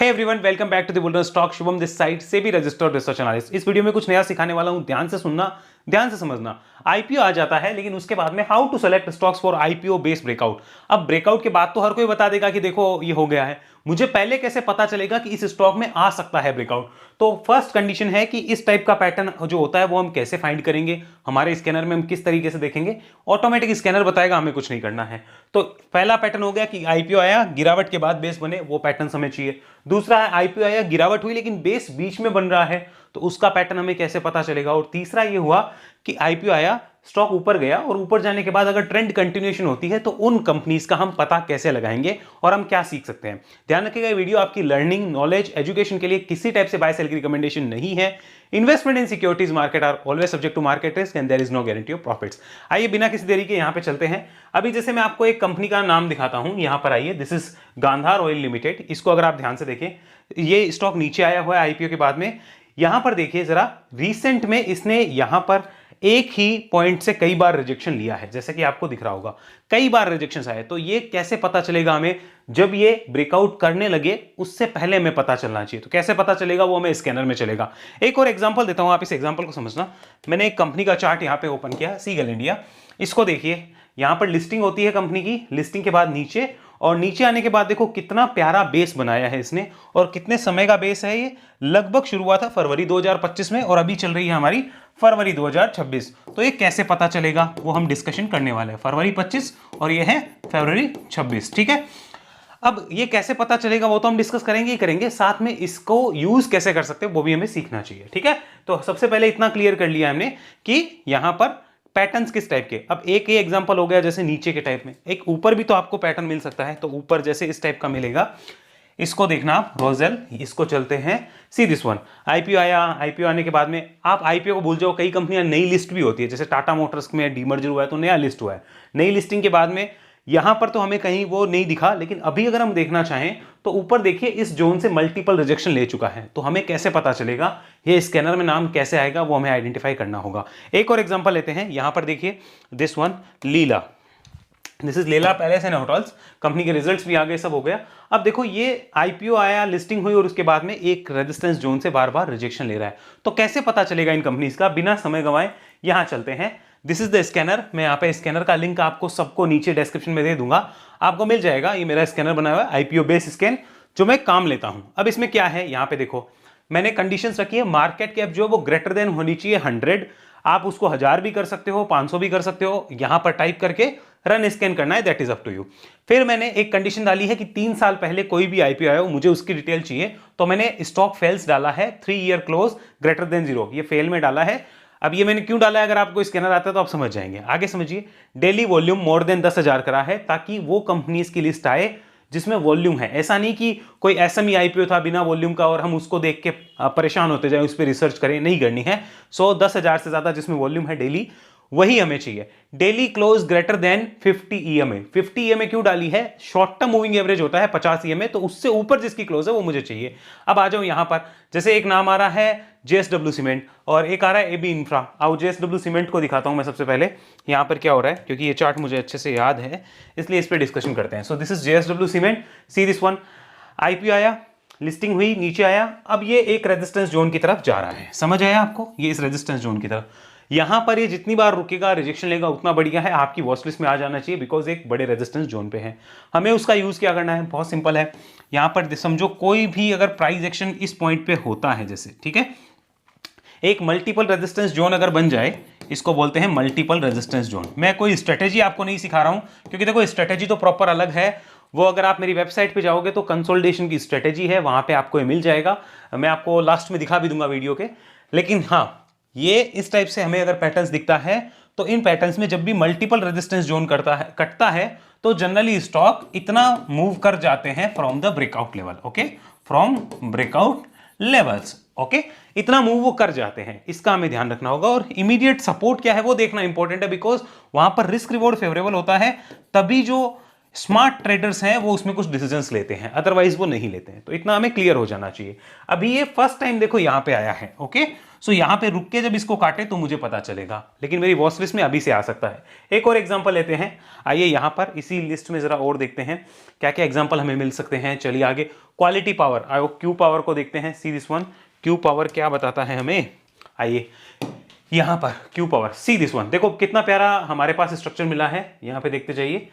Hey everyone, welcome back to the bull run stock. Shubham this side से भी registered research analyst. इस video में कुछ नया सिखाने वाला हूं, ध्यान से सुनना, ध्यान से समझना। आईपीओ आ जाता है, लेकिन उसके बाद में how to select stocks for IPO based breakout. अब ब्रेकआउट के बाद तो हर कोई बता देगा कि देखो ये हो गया है, मुझे पहले कैसे पता चलेगा कि इस स्टॉक में आ सकता है ब्रेकआउट। तो फर्स्ट कंडीशन है कि इस टाइप का पैटर्न जो होता है वो हम कैसे फाइंड करेंगे, हमारे स्कैनर में हम किस तरीके से देखेंगे। ऑटोमेटिक स्कैनर बताएगा, हमें कुछ नहीं करना है। तो पहला पैटर्न हो गया कि आईपीओ आया, गिरावट के बाद बेस बने, वो पैटर्न हमें चाहिए। दूसरा है आईपीओ आया, गिरावट हुई लेकिन बेस बीच में बन रहा है, तो उसका पैटर्न हमें कैसे पता चलेगा। और तीसरा ये हुआ कि आईपीओ आया, स्टॉक ऊपर गया और ऊपर जाने के बाद अगर ट्रेंड कंटिन्यूएशन होती है तो उन कंपनीज का हम पता कैसे लगाएंगे और हम क्या सीख सकते हैं। ध्यान रखिएगा, ये वीडियो आपकी लर्निंग, नॉलेज, एजुकेशन के लिए किसी टाइप से बाय सेल की रिकमेंडेशन नहीं है। Investment in securities market are always subject to market risk and there is no guarantee of profits. आइए बिना किसी देरी के यहां पे चलते हैं। अभी जैसे मैं आपको एक कंपनी का नाम दिखाता हूं, यहां पर आइए, this is Gandhar oil limited. इसको अगर आप ध्यान से देखें, ये स्टॉक नीचे आया हुआ है आईपीओ के बाद में। यहां पर देखिए जरा, रिसेंट में इसने यहां पर एक ही पॉइंट से कई बार रिजेक्शन लिया है, जैसे कि आपको दिख रहा होगा कई बार रिजेक्शंस आए। तो ये कैसे पता चलेगा हमें, जब ये ब्रेकआउट करने लगे उससे पहले हमें पता चलना चाहिए। तो कैसे पता चलेगा, वो हमें स्कैनर में चलेगा। एक और एग्जांपल देता हूं, आप इस एग्जांपल को समझना। मैंने एक कंपनी का चार्ट यहां पे ओपन किया, सीगल इंडिया। इसको देखिए, यहां पर लिस्टिंग होती है कंपनी की, लिस्टिंग के बाद नीचे, और नीचे आने के बाद देखो कितना प्यारा बेस बनाया है इसने। और कितने समय का बेस है ये, लगभग शुरू हुआ था फरवरी 2025 में और अभी चल रही है हमारी फरवरी 2026। तो ये कैसे पता चलेगा वो हम डिस्कशन करने वाले हैं। फरवरी 25 और ये है फरवरी 26, ठीक है। अब ये कैसे पता चलेगा वो तो हम डिस्कस करेंगे ही करेंगे, साथ में इसको यूज कैसे कर सकते हैं वो भी हमें सीखना चाहिए, ठीक है। तो सबसे पहले इतना क्लियर कर लिया हमने कि यहां पर पैटर्न्स किस टाइप के। अब एक ये एग्जांपल हो गया जैसे नीचे के टाइप में, एक ऊपर भी तो आपको पैटर्न मिल सकता है। तो ऊपर जैसे इस टाइप का मिलेगा, इसको देखना आप, रोजेल। इसको चलते हैं, सी दिस वन। आईपीओ आया, आईपीओ आने के बाद में आप आईपीओ को भूल जाओ, कई कंपनियां नई लिस्ट भी होती है, जैसे टाटा मोटर्स में डीमर्जर हुआ है तो नया लिस्ट हुआ है। नई लिस्टिंग के बाद में यहां पर तो हमें कहीं वो नहीं दिखा, लेकिन अभी अगर हम देखना चाहें तो ऊपर देखिए इस जोन से मल्टीपल रिजेक्शन ले चुका है। तो हमें कैसे पता चलेगा, ये स्कैनर में नाम कैसे आएगा वो हमें आइडेंटिफाई करना होगा। एक और एग्जांपल लेते हैं, यहां पर देखिए this one, Leela. This is लेला पैलेस एंड होटल्स। कंपनी के रिजल्ट्स भी आ गए, सब हो गया। अब देखो ये आईपीओ आया, लिस्टिंग हुई और उसके बाद में एक रेजिस्टेंस जोन से बार बार रिजेक्शन ले रहा है। तो कैसे पता चलेगा इन कंपनीज का, बिना समय गंवाए यहां चलते हैं। This is the scanner. मैं यहाँ पे स्कैनर का लिंक आपको सबको नीचे डिस्क्रिप्शन में दे दूंगा, आपको मिल जाएगा। ये मेरा स्कैनर बना हुआ है, आईपीओ बेस स्कैन, जो मैं काम लेता हूं। अब इसमें क्या है, यहाँ पे देखो मैंने कंडीशंस रखी है। मार्केट कैप जो है वो ग्रेटर देन होनी चाहिए 100। आप उसको 1000 भी कर सकते हो, 500 भी कर सकते हो। यहां पर टाइप करके रन स्कैन करना है, that is up to you. फिर मैंने एक कंडीशन डाली है कि 3 साल पहले कोई भी आईपीओ आया हो, मुझे उसकी डिटेल चाहिए। तो मैंने स्टॉक फेल्स डाला है, 3 ईयर क्लोज ग्रेटर देन 0, ये फेल में डाला है। अब ये मैंने क्यों डाला है, अगर आपको स्कैनर आता है तो आप समझ जाएंगे। आगे समझिए, डेली वॉल्यूम मोर देन 10,000 करा है, ताकि वो कंपनीज की लिस्ट आए जिसमें वॉल्यूम है। ऐसा नहीं कि कोई एसएमई आईपीओ था बिना वॉल्यूम का और हम उसको देख के परेशान होते जाए, उस पर रिसर्च करें, नहीं करनी है। 10,000 से ज्यादा जिसमें वॉल्यूम है डेली, वही हमें चाहिए। Daily close greater than 50 EMA. 50 EMA क्यों डाली है, शॉर्ट टर्म मूविंग एवरेज होता है 50 ईएमए, तो उससे ऊपर जिसकी क्लोज है वो मुझे चाहिए। अब आ जाओ यहां पर, जैसे एक नाम आ रहा है जेएसडब्ल्यू सीमेंट और एक आ रहा है एबी इंफ्रा। आओ जेएसडब्ल्यू सीमेंट को दिखाता हूं मैं सबसे पहले, यहां पर क्या हो रहा है, क्योंकि ये चार्ट मुझे अच्छे से याद है, इसलिए इस पर डिस्कशन करते हैं। So this is JSW cement, C this one. IPO आया, लिस्टिंग हुई, नीचे आया, अब ये एक रेजिस्टेंस जोन की तरफ जा रहा है। समझ आया आपको, ये इस रेजिस्टेंस जोन की तरफ। यहां पर ये जितनी बार रुकेगा, रिजेक्शन लेगा, उतना बढ़िया है, आपकी वॉच लिस्ट में आ जाना चाहिए, बिकॉज एक बड़े रेजिस्टेंस जोन पे है। हमें उसका यूज क्या करना है, बहुत सिंपल है। यहां पर समझो कोई भी अगर प्राइस एक्शन इस पॉइंट पे होता है, जैसे, ठीक है, एक मल्टीपल रेजिस्टेंस जोन अगर बन जाए, इसको बोलते हैं मल्टीपल रेजिस्टेंस जोन। मैं कोई स्ट्रेटेजी आपको नहीं सिखा रहा हूं, क्योंकि देखो स्ट्रेटेजी तो प्रॉपर अलग है, वो अगर आप मेरी वेबसाइट पे जाओगे तो कंसोलिडेशन की स्ट्रेटेजी है, वहां पे आपको ये मिल जाएगा। मैं आपको लास्ट में दिखा भी दूंगा वीडियो के। लेकिन हाँ, ये इस टाइप से हमें अगर पैटर्न्स दिखता है, तो इन पैटर्न्स में जब भी मल्टीपल रेजिस्टेंस जोन कटता है तो जनरली स्टॉक इतना मूव कर जाते हैं from the breakout level, okay, from breakout levels, okay, इतना मूव वो कर जाते हैं, इसका हमें ध्यान रखना होगा। और इमीडिएट सपोर्ट क्या है वो देखना इंपॉर्टेंट है, बिकॉज वहां पर रिस्क रिवॉर्ड फेवरेबल होता है, तभी जो स्मार्ट ट्रेडर्स हैं वो उसमें कुछ डिसीजंस लेते हैं, अदरवाइज वो नहीं लेते हैं। तो इतना हमें क्लियर हो जाना चाहिए। अभी ये फर्स्ट टाइम देखो यहां पे आया है, ओके। सो यहाँ पे रुक के जब इसको काटे तो मुझे पता चलेगा, लेकिन मेरी वॉच लिस्ट में अभी से आ सकता है। एक और एग्जांपल लेते हैं, आइए यहाँ पर इसी लिस्ट में जरा और देखते हैं क्या क्या एग्जांपल हमें मिल सकते हैं। चलिए आगे क्वालिटी पावर, आयो क्यू पावर को देखते हैं। सी दिस वन, क्यू पावर क्या बताता है हमें। आइए यहाँ पर Q power, C this one, देखो कितना प्यारा हमारे पास स्ट्रक्चर मिला है। यहाँ पे देखते जाइए,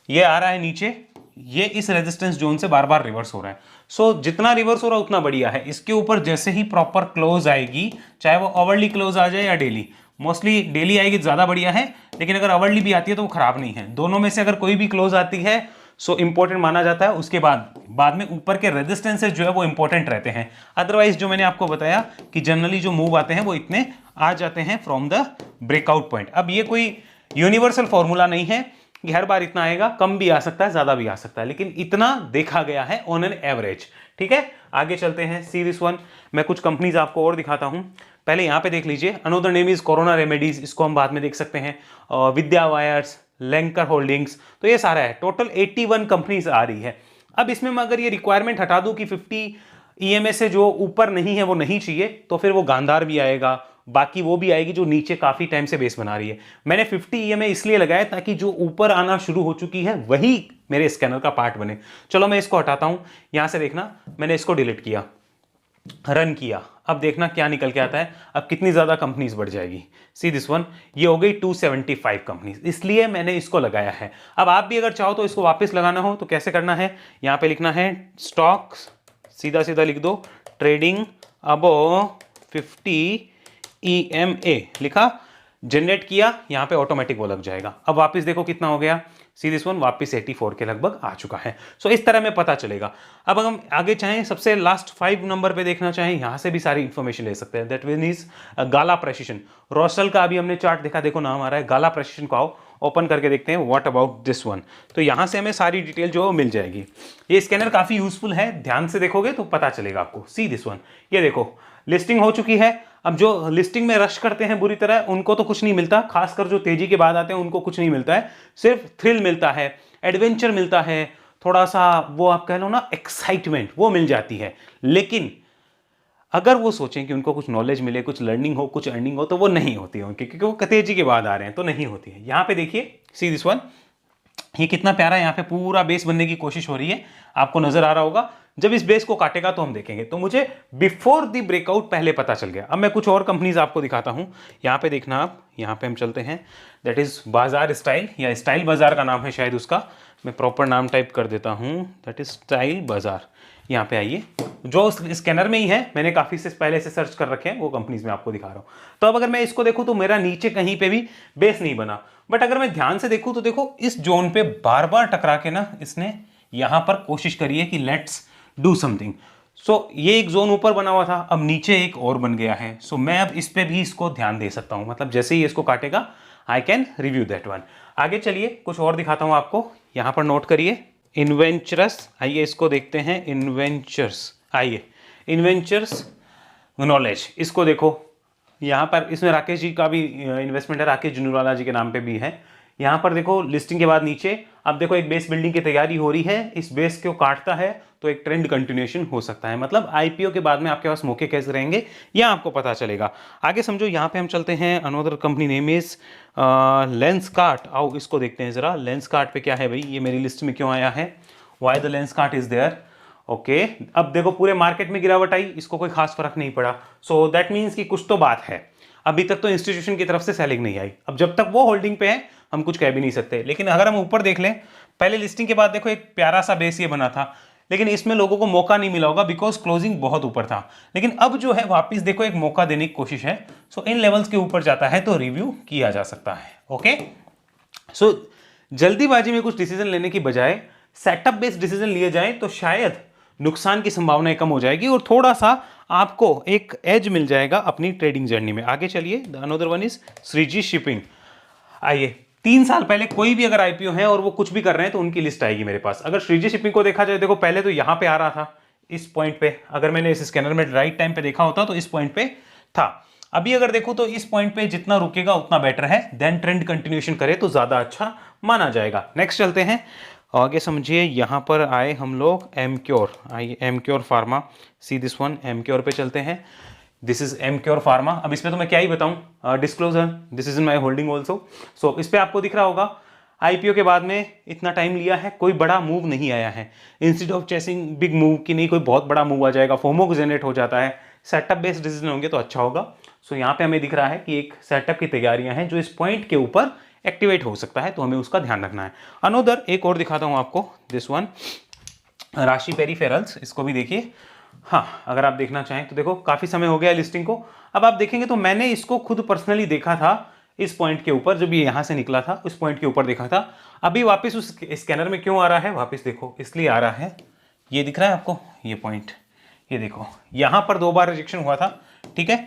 ये आ रहा है नीचे, ये इस रेजिस्टेंस जोन से बार बार रिवर्स हो रहा है। सो जितना रिवर्स हो रहा है उतना बढ़िया है। इसके ऊपर जैसे ही प्रॉपर क्लोज आएगी, चाहे वो आवरली क्लोज आ जाए या डेली, मोस्टली डेली आएगी तो ज्यादा बढ़िया है, लेकिन अगर आवरली भी आती है तो वो खराब नहीं है। दोनों में से अगर कोई भी क्लोज आती है सो इंपॉर्टेंट माना जाता है। उसके बाद में ऊपर के रेजिस्टेंसेस जो है वो इंपॉर्टेंट रहते हैं। अदरवाइज जो मैंने आपको बताया कि जनरली जो मूव आते हैं वो इतने आ जाते हैं फ्रॉम द ब्रेकआउट पॉइंट। अब ये कोई यूनिवर्सल फॉर्मूला नहीं है कि हर बार इतना आएगा, कम भी आ सकता है, ज्यादा भी आ सकता है, लेकिन इतना देखा गया है ऑन एन एवरेज। ठीक है, आगे चलते हैं। सी दिस वन, मैं कुछ कंपनीज आपको और दिखाता हूं। पहले यहां पे देख लीजिए, another name is corona remedies, इसको हम बाद में देख सकते हैं। विद्या वायर्स, लैंकर होल्डिंग्स, तो ये सारा है। टोटल 81 कंपनीज आ रही है। अब इसमें मैं अगर ये रिक्वायरमेंट हटा दूं कि 50 ईएमए से जो ऊपर नहीं है वो नहीं चाहिए, तो फिर वो गांधार भी आएगा, बाकी वो भी आएगी जो नीचे काफी टाइम से बेस बना रही है। मैंने 50 ईएमए इसलिए लगाया ताकि जो ऊपर आना शुरू हो चुकी है वही मेरे स्कैनर का पार्ट बने। चलो मैं इसको हटाता हूं, यहां से देखना, मैंने इसको डिलीट किया, रन किया, अब देखना क्या निकल के आता है। अब कितनी ज्यादा कंपनीज बढ़ जाएगी। सी दिस वन, ये हो गई 275 कंपनीज, इसलिए मैंने इसको लगाया है। अब आप भी अगर चाहो तो इसको वापस लगाना हो तो कैसे करना है, यहां पे लिखना है स्टॉक्स, सीधा सीधा लिख दो, ट्रेडिंग अबव 50 EMA लिखा, जनरेट किया, यहां पे ऑटोमेटिक वो लग जाएगा। अब वापस देखो कितना हो गया, सी दिस वन वापस 84 के लगभग आ चुका है। सो इस तरह में पता चलेगा। अब अगर हम आगे चाहें, सबसे लास्ट 5 नंबर पे देखना चाहें, यहां से भी सारी इंफॉर्मेशन ले सकते हैं। दैट मीन इज गाला प्रेसिशन, रोस्टल का अभी हमने चार्ट देखा, देखो नाम आ रहा है गाला प्रेसिशन को। आओ ओपन करके देखते हैं व्हाट अबाउट दिस वन। तो यहां से हमें सारी डिटेल जो मिल जाएगी। ये स्कैनर काफी यूजफुल है, ध्यान से देखोगे तो पता चलेगा आपको। सी दिस वन, ये देखो लिस्टिंग हो चुकी है। अब जो लिस्टिंग में रश करते हैं बुरी तरह, उनको तो कुछ नहीं मिलता, खासकर जो तेजी के बाद आते हैं उनको कुछ नहीं मिलता है, सिर्फ थ्रिल मिलता है, एडवेंचर मिलता है, थोड़ा सा वो आप कह लो ना एक्साइटमेंट, वो मिल जाती है। लेकिन अगर वो सोचें कि उनको कुछ नॉलेज मिले, कुछ लर्निंग हो, कुछ अर्निंग हो, तो वो नहीं होती है उनकी, क्योंकि वो तेजी के बाद आ रहे हैं तो नहीं होती है। यहां पे देखिए सी दिस वन, ये कितना प्यारा यहाँ पे पूरा बेस बनने की कोशिश हो रही है, आपको नजर आ रहा होगा। जब इस बेस को काटेगा तो हम देखेंगे। तो मुझे बिफोर द ब्रेकआउट पहले पता चल गया। अब मैं कुछ और कंपनीज आपको दिखाता हूं। यहाँ पे देखना आप, यहाँ पे हम चलते हैं, दैट इज बाजार स्टाइल, या स्टाइल बाजार का नाम है शायद उसका, मैं प्रॉपर नाम टाइप कर देता हूं, दैट इज स्टाइल बाजार। यहाँ पे आइए, जो स्कैनर में ही है, मैंने काफी से पहले से सर्च कर रखे हैं, वो कंपनीज में आपको दिखा रहा हूं। तो अब अगर मैं इसको देखूं तो मेरा नीचे कहीं पे भी बेस नहीं बना, बट अगर मैं ध्यान से देखूं तो देखो इस जोन पे बार बार टकरा के ना इसने यहां पर कोशिश करी है कि लेट्स डू समथिंग। सो ये एक जोन ऊपर बना हुआ था, अब नीचे एक और बन गया है। सो मैं अब इस पे भी इसको ध्यान दे सकता हूं, मतलब जैसे ही इसको काटेगा I can review that one. आगे चलिए कुछ और दिखाता हूं आपको, यहां पर नोट करिए इन्वेंचरस, आइए इसको देखते हैं। इन्वेंचर्स, आइए इन्वेंचर्स नॉलेज, इसको देखो, यहाँ पर इसमें राकेश जी का भी इन्वेस्टमेंट है, राकेश जुनवाला जी के नाम पे भी है। यहाँ पर देखो लिस्टिंग के बाद नीचे अब देखो एक बेस बिल्डिंग की तैयारी हो रही है, इस बेस को काटता है तो एक ट्रेंड कंटिन्यूएशन हो सकता है, मतलब आईपीओ के बाद में आपके पास मौके कैसे रहेंगे यह आपको पता चलेगा। आगे समझो, यहाँ पे हम चलते हैं, another company name is Lenskart. आओ इसको देखते हैं जरा, लेंसकार्ट पे क्या है भाई, ये मेरी लिस्ट में क्यों आया है, why the Lenskart is there. Okay, अब देखो पूरे मार्केट में गिरावट आई, इसको कोई खास फर्क नहीं पड़ा। सो दैट मीन्स कि कुछ तो बात है। अभी तक तो इंस्टीट्यूशन की तरफ से सेलिंग नहीं आई, अब जब तक वो होल्डिंग पे है हम कुछ कह भी नहीं सकते। लेकिन अगर हम ऊपर देख लें, पहले लिस्टिंग के बाद देखो एक प्यारा सा बेस ये बना था, लेकिन इसमें लोगों को मौका नहीं मिला होगा बिकॉज क्लोजिंग बहुत ऊपर था। लेकिन अब जो है वापिस देखो एक मौका देने की कोशिश है। सो इन लेवल्स के ऊपर जाता है तो रिव्यू किया जा सकता है। ओके, सो जल्दीबाजी में कुछ डिसीजन लेने की बजाय सेटअप बेस्ड डिसीजन लिए जाए तो शायद नुकसान की संभावनाएं कम हो जाएगी और थोड़ा सा आपको एक एज मिल जाएगा अपनी ट्रेडिंग जर्नी में। आगे चलिए, another one is Shreeji shipping. आइए, 3 साल पहले कोई भी अगर आईपीओ है और वो कुछ भी कर रहे हैं तो उनकी लिस्ट आएगी मेरे पास। अगर श्रीजी शिपिंग को देखा जाए, देखो पहले तो यहां पे आ रहा था इस पॉइंट पे, अगर मैंने इस स्कैनर में राइट टाइम पे देखा होता तो इस पॉइंट पे था। अभी अगर देखो तो इस पॉइंट पे जितना रुकेगा उतना बेटर है, देन ट्रेंड कंटिन्यूएशन करे तो ज्यादा अच्छा माना जाएगा। नेक्स्ट चलते हैं, आगे समझिए, यहां पर आए हम लोग एमक्योर। आइए Emcure pharma, see this one, Emcure पे चलते हैं। This is Emcure pharma. अब इसमें तो मैं क्या ही बताऊं, disclosure, this is in my holding also. So इस पे आपको दिख रहा होगा आईपीओ के बाद में इतना टाइम लिया है, कोई बड़ा मूव नहीं आया है। Instead of chasing big move कि नहीं कोई बहुत बड़ा मूव आ जाएगा, फोमो जनरेट हो जाता है, सेटअप बेस्ड डिसीजन होंगे तो अच्छा होगा। सो यहाँ पे हमें दिख रहा है कि एक सेटअप की तैयारियां हैं जो इस पॉइंट के ऊपर एक्टिवेट हो सकता है, तो हमें उसका ध्यान रखना है। अनोदर एक और दिखाता हूँ आपको, दिस वन राशि पेरिफेरल्स, इसको भी देखिए। हाँ, अगर आप देखना चाहें तो देखो काफ़ी समय हो गया लिस्टिंग को। अब आप देखेंगे तो मैंने इसको खुद पर्सनली देखा था इस पॉइंट के ऊपर, जब ये यहाँ से निकला था उस पॉइंट के ऊपर देखा था। अभी वापस उस स्कैनर में क्यों आ रहा है, वापस देखो इसलिए आ रहा है, ये दिख रहा है आपको ये पॉइंट, ये देखो यहाँ पर 2 बार रिजेक्शन हुआ था, ठीक है।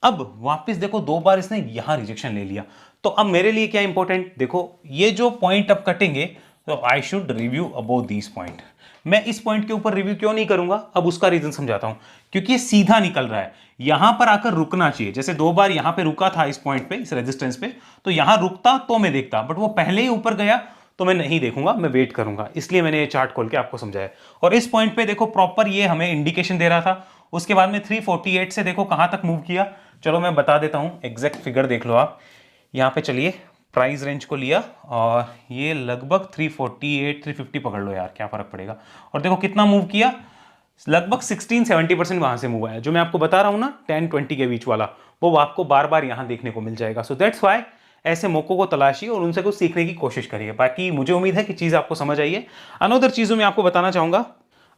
अब वापस देखो 2 बार इसने यहाँ रिजेक्शन ले लिया। तो अब मेरे लिए क्या इंपॉर्टेंट, देखो ये जो पॉइंट अब कटेंगे तो I should review about this point. मैं इस पॉइंट के ऊपर रिव्यू क्यों नहीं करूंगा, अब उसका रीजन समझाता हूं। क्योंकि ये सीधा निकल रहा है, यहां पर आकर रुकना चाहिए। जैसे 2 बार यहां पे रुका था इस पॉइंट पे, इस रेजिस्टेंस पे, तो यहां रुकता तो मैं देखता, बट वो पहले ही ऊपर गया तो मैं नहीं देखूंगा, मैं वेट करूंगा। इसलिए मैंने ये चार्ट खोल के आपको समझाया। और इस पॉइंट पे देखो प्रॉपर ये हमें इंडिकेशन दे रहा था। उसके बाद में 348 से देखो कहां तक मूव किया, चलो मैं बता देता हूं, एग्जैक्ट फिगर देख लो आप। यहां पे चलिए प्राइस रेंज को लिया और ये लगभग 348 350 पकड़ लो यार, क्या फर्क पड़ेगा। और देखो कितना मूव किया, लगभग 16-70% वहां से मूव आया। जो मैं आपको बता रहा हूं ना 10-20 के बीच वाला, वो आपको बार बार यहां देखने को मिल जाएगा। सो दैट्स व्हाई ऐसे मौकों को तलाशिए और उनसे कुछ सीखने की कोशिश करिए। बाकी मुझे उम्मीद है कि चीज आपको समझ आई है। अनदर चीजों में आपको बताना चाहूंगा,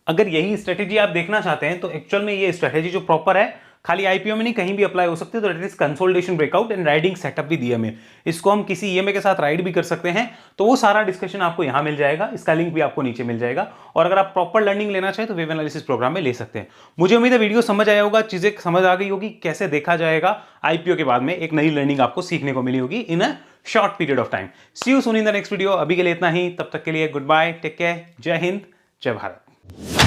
अगर यही स्ट्रेटेजी आप देखना चाहते हैं तो एक्चुअल में ये स्ट्रेटेजी जो प्रॉपर है खाली आईपीओ में नहीं कहीं भी अप्लाई हो सकती है। तो it is consolidation breakout and riding setup भी दिया हमें, इसको हम किसी ईएमए के साथ राइड भी कर सकते हैं। तो वो सारा डिस्कशन आपको यहां मिल जाएगा, इसका लिंक भी आपको नीचे मिल जाएगा। और अगर आप प्रॉपर लर्निंग लेना चाहें तो वेव एनालिसिस प्रोग्राम में ले सकते हैं। मुझे उम्मीद है वीडियो समझ आया होगा, चीजें समझ आ गई होगी, कैसे देखा जाएगा आईपीओ के बाद में एक नई लर्निंग आपको सीखने को मिली होगी in a short period of time. See you soon in the next video. अभी के लिए इतना ही, तब तक के लिए गुड बाय, टेक केयर, जय हिंद, जय भारत।